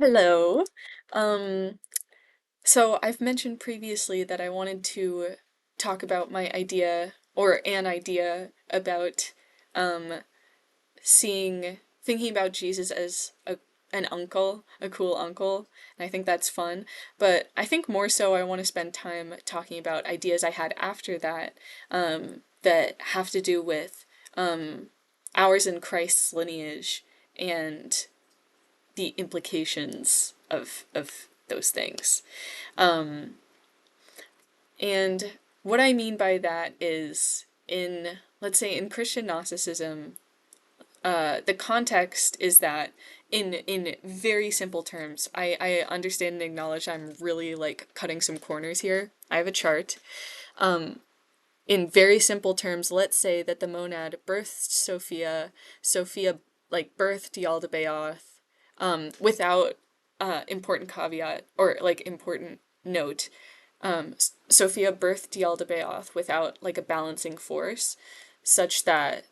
Hello. Um, so I've mentioned previously that I wanted to talk about my idea or an idea about um thinking about Jesus as an uncle, a cool uncle, and I think that's fun. But I think more so I want to spend time talking about ideas I had after that, that have to do with ours in Christ's lineage and the implications of those things. Um, and what I mean by that is in, let's say, in Christian Gnosticism, the context is that in very simple terms, I understand and acknowledge I'm really like cutting some corners here. I have a chart. In very simple terms, let's say that the monad birthed Sophia, Sophia like birthed Yaldabaoth, without important caveat or like important note. Sophia birthed Yaldabaoth without like a balancing force, such that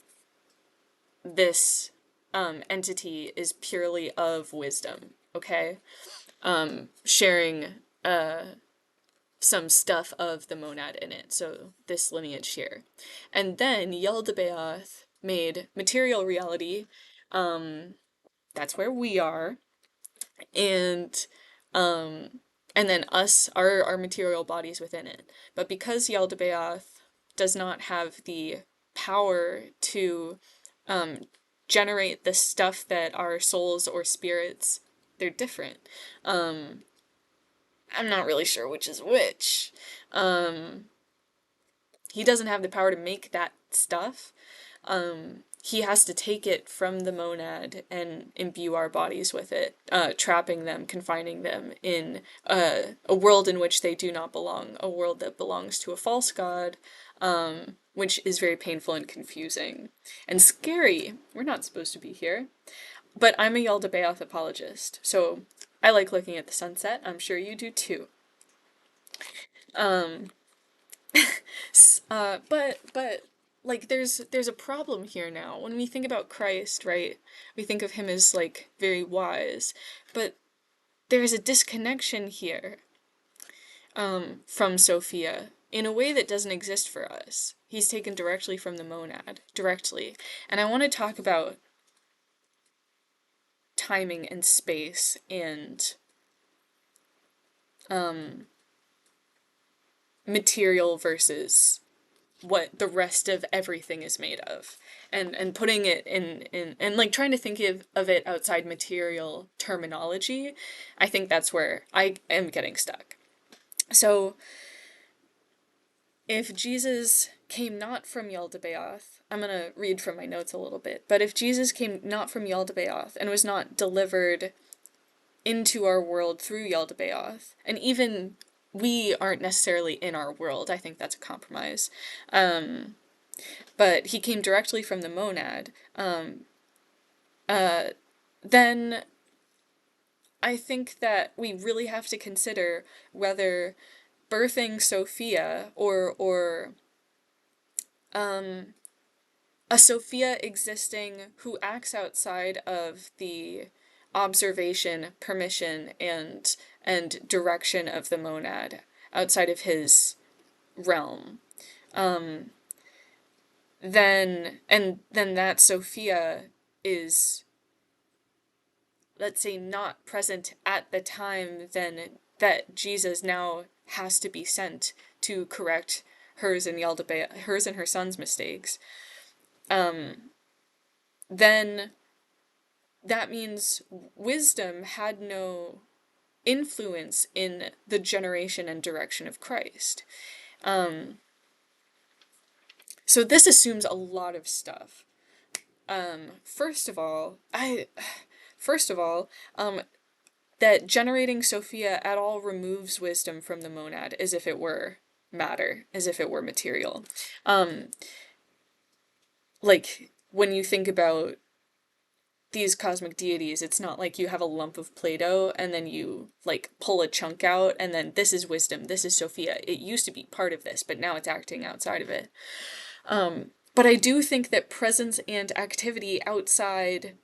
this entity is purely of wisdom. Okay, sharing some stuff of the monad in it, so this lineage here. And then Yaldabaoth made material reality, that's where we are, and and then us, our material bodies within it. But because Yaldabaoth does not have the power to generate the stuff that our souls or spirits, they're different. I'm not really sure which is which. Um, he doesn't have the power to make that stuff. He has to take it from the monad and imbue our bodies with it, trapping them, confining them in a world in which they do not belong, a world that belongs to a false god, which is very painful and confusing and scary. We're not supposed to be here. But I'm a Yaldabaoth apologist, so I like looking at the sunset. I'm sure you do too. Um, but like there's a problem here now. When we think about Christ, right? We think of him as like very wise, but there's a disconnection here from Sophia in a way that doesn't exist for us. He's taken directly from the monad, directly. And I want to talk about timing and space and material versus what the rest of everything is made of, and putting it in and like trying to think of it outside material terminology. I think that's where I am getting stuck. So if Jesus came not from Yaldabaoth, I'm going to read from my notes a little bit, but if Jesus came not from Yaldabaoth and was not delivered into our world through Yaldabaoth, and even we aren't necessarily in our world, I think that's a compromise. But he came directly from the monad. Then I think that we really have to consider whether birthing Sophia or a Sophia existing who acts outside of the observation, permission, and direction of the monad, outside of his realm, then that Sophia is, let's say, not present at the time, then that Jesus now has to be sent to correct hers and her son's mistakes. Then that means wisdom had no influence in the generation and direction of Christ. So this assumes a lot of stuff. First of all, that generating Sophia at all removes wisdom from the monad as if it were matter, as if it were material. Like when you think about these cosmic deities, it's not like you have a lump of Play-Doh and then you like pull a chunk out and then this is wisdom, this is Sophia. It used to be part of this, but now it's acting outside of it. But I do think that presence and activity outside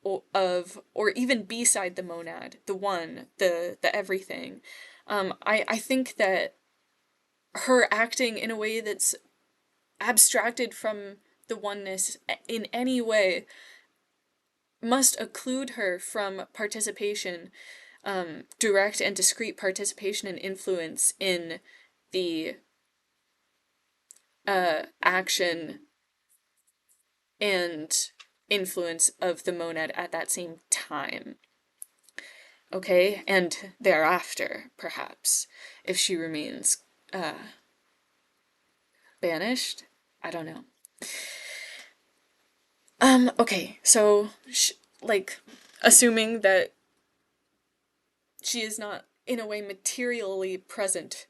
or even beside the monad, the one, the everything. I think that her acting in a way that's abstracted from the oneness in any way must occlude her from participation, direct and discrete participation and influence in the action and influence of the monad at that same time. Okay, and thereafter, perhaps, if she remains banished. I don't know. Okay, so, like, assuming that she is not, in a way, materially present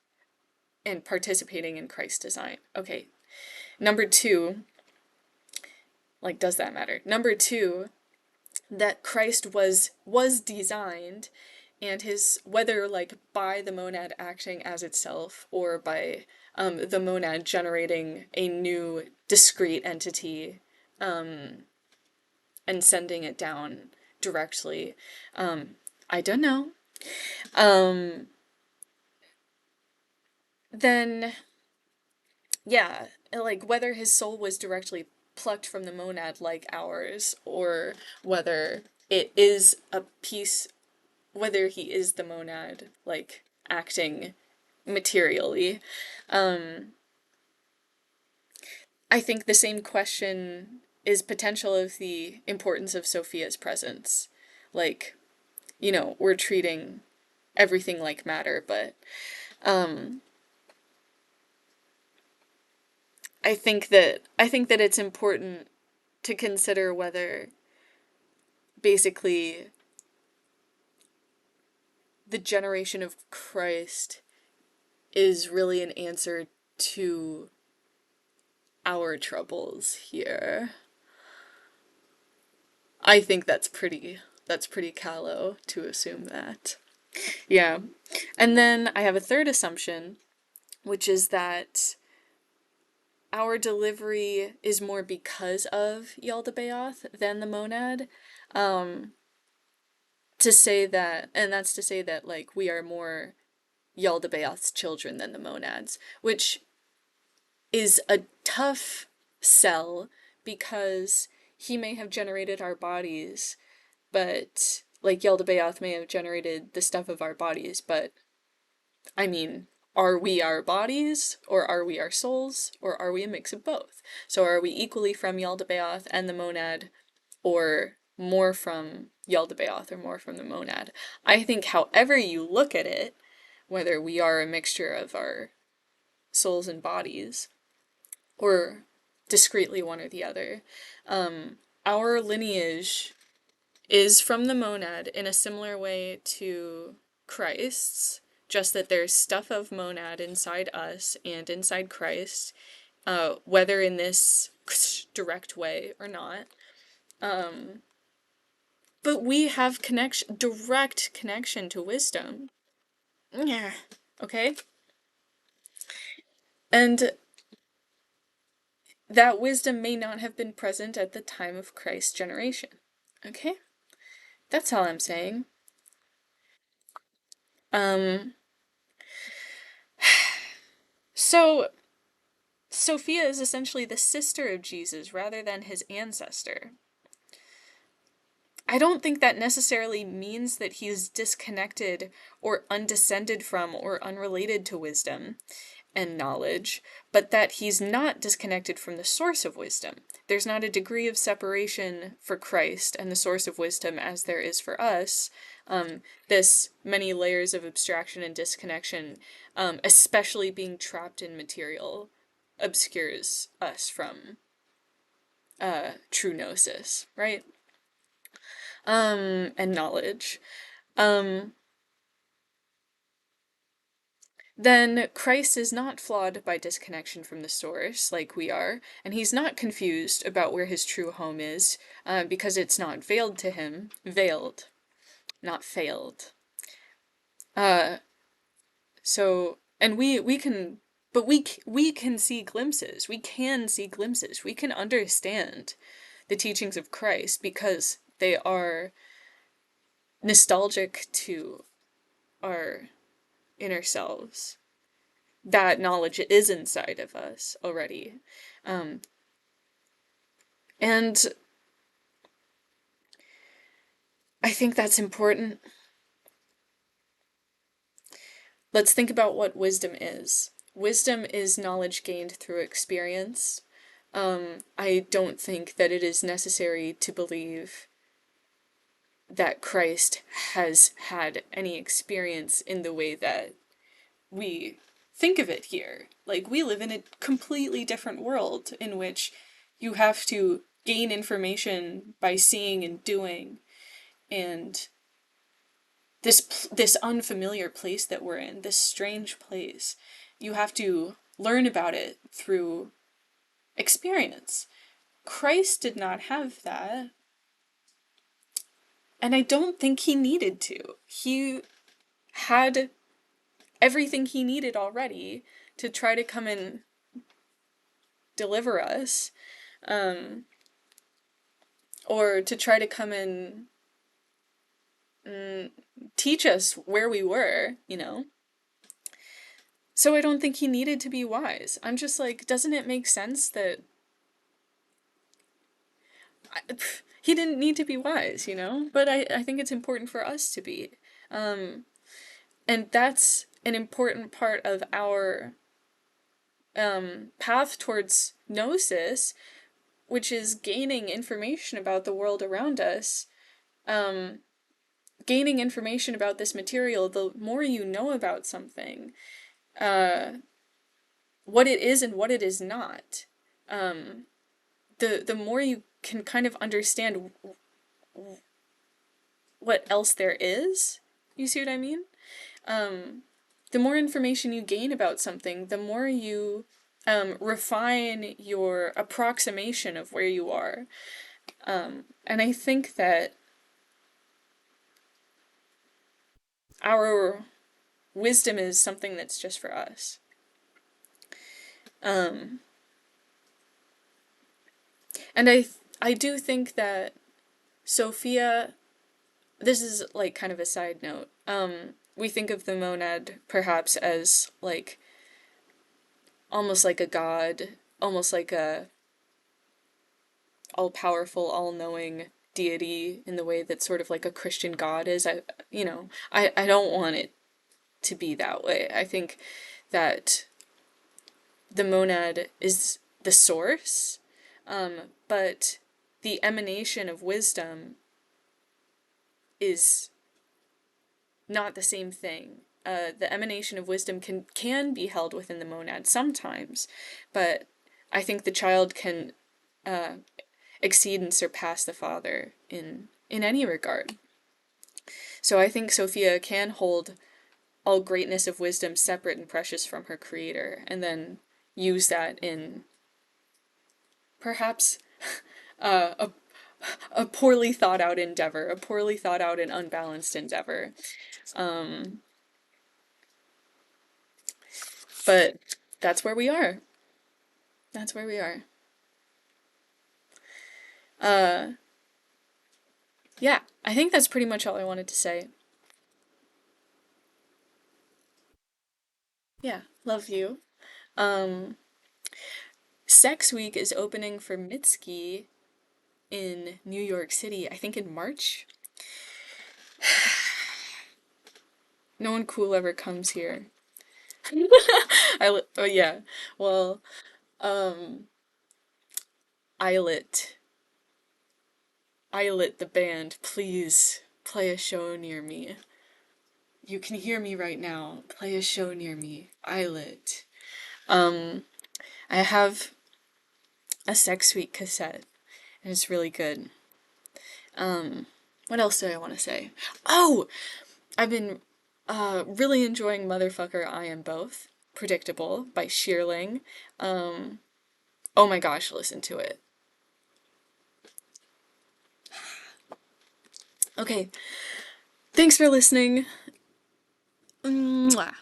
and participating in Christ's design. Okay, number two, like, does that matter? Number two, that Christ was designed, and his, whether like by the monad acting as itself or by the monad generating a new discrete entity and sending it down directly, I don't know. Then yeah, like whether his soul was directly plucked from the monad like ours, or whether it is a piece, whether he is the monad, like acting materially. I think the same question is potential of the importance of Sophia's presence. Like, we're treating everything like matter, but I think that it's important to consider whether basically the generation of Christ is really an answer to our troubles here. I think that's pretty callow to assume that. Yeah. And then I have a third assumption, which is that our delivery is more because of Yaldabaoth than the monad. To say that, and that's to say that, like, we are more Yaldabaoth's children than the monads, which is a tough sell because he may have generated our bodies, but, like, Yaldabaoth may have generated the stuff of our bodies, but, I mean, are we our bodies, or are we our souls, or are we a mix of both? So are we equally from Yaldabaoth and the monad, or more from Yaldabaoth or more from the monad? I think however you look at it, whether we are a mixture of our souls and bodies, or discretely one or the other, our lineage is from the monad in a similar way to Christ's, just that there's stuff of monad inside us and inside Christ, whether in this direct way or not. But we have direct connection to wisdom. Yeah. Okay? And that wisdom may not have been present at the time of Christ's generation. Okay? That's all I'm saying. So Sophia is essentially the sister of Jesus rather than his ancestor. I don't think that necessarily means that he is disconnected or undescended from or unrelated to wisdom and knowledge, but that he's not disconnected from the source of wisdom. There's not a degree of separation for Christ and the source of wisdom as there is for us. This many layers of abstraction and disconnection, especially being trapped in material, obscures us from true gnosis, right? And knowledge. Then Christ is not flawed by disconnection from the source like we are, and he's not confused about where his true home is, because it's not veiled to him. Veiled, not failed. So, and we can, but we can see glimpses. We can see glimpses. We can understand the teachings of Christ because They are nostalgic to our inner selves. That knowledge is inside of us already. Um, and I think that's important. Let's think about what wisdom is. Wisdom is knowledge gained through experience. I don't think that it is necessary to believe that Christ has had any experience in the way that we think of it here. Like, we live in a completely different world in which you have to gain information by seeing and doing, and this unfamiliar place that we're in, this strange place, you have to learn about it through experience. Christ did not have that, and I don't think he needed to. He had everything he needed already to try to come and deliver us, or to try to come and teach us where we were, you know? So I don't think he needed to be wise. I'm just like, doesn't it make sense that he didn't need to be wise, you know? But I think it's important for us to be. And that's an important part of our path towards gnosis, which is gaining information about the world around us. Gaining information about this material, the more you know about something, what it is and what it is not, the more you can kind of understand what else there is. You see what I mean? The more information you gain about something, the more you refine your approximation of where you are. And I think that our wisdom is something that's just for us. And I do think that Sophia, this is like kind of a side note. We think of the monad perhaps as like almost like a god, almost like a all-powerful, all-knowing deity in the way that sort of like a Christian God is. I don't want it to be that way. I think that the monad is the source, but the emanation of wisdom is not the same thing. The emanation of wisdom can be held within the monad sometimes, but I think the child can exceed and surpass the father in any regard. So I think Sophia can hold all greatness of wisdom separate and precious from her creator, and then use that in perhaps a poorly thought out endeavor, a poorly thought out and unbalanced endeavor. But that's where we are. That's where we are. Yeah, I think that's pretty much all I wanted to say. Yeah, love you. Sex Week is opening for Mitski in New York City, I think in March. No one cool ever comes here. Oh yeah. Well, Islet. Islet the band, please play a show near me. You can hear me right now. Play a show near me. Islet. I have a Sex Week cassette, and it's really good. What else do I want to say? Oh! I've been really enjoying Motherfucker I Am Both. Predictable by Sheerling. Oh my gosh, listen to it. Okay. Thanks for listening. Mwah.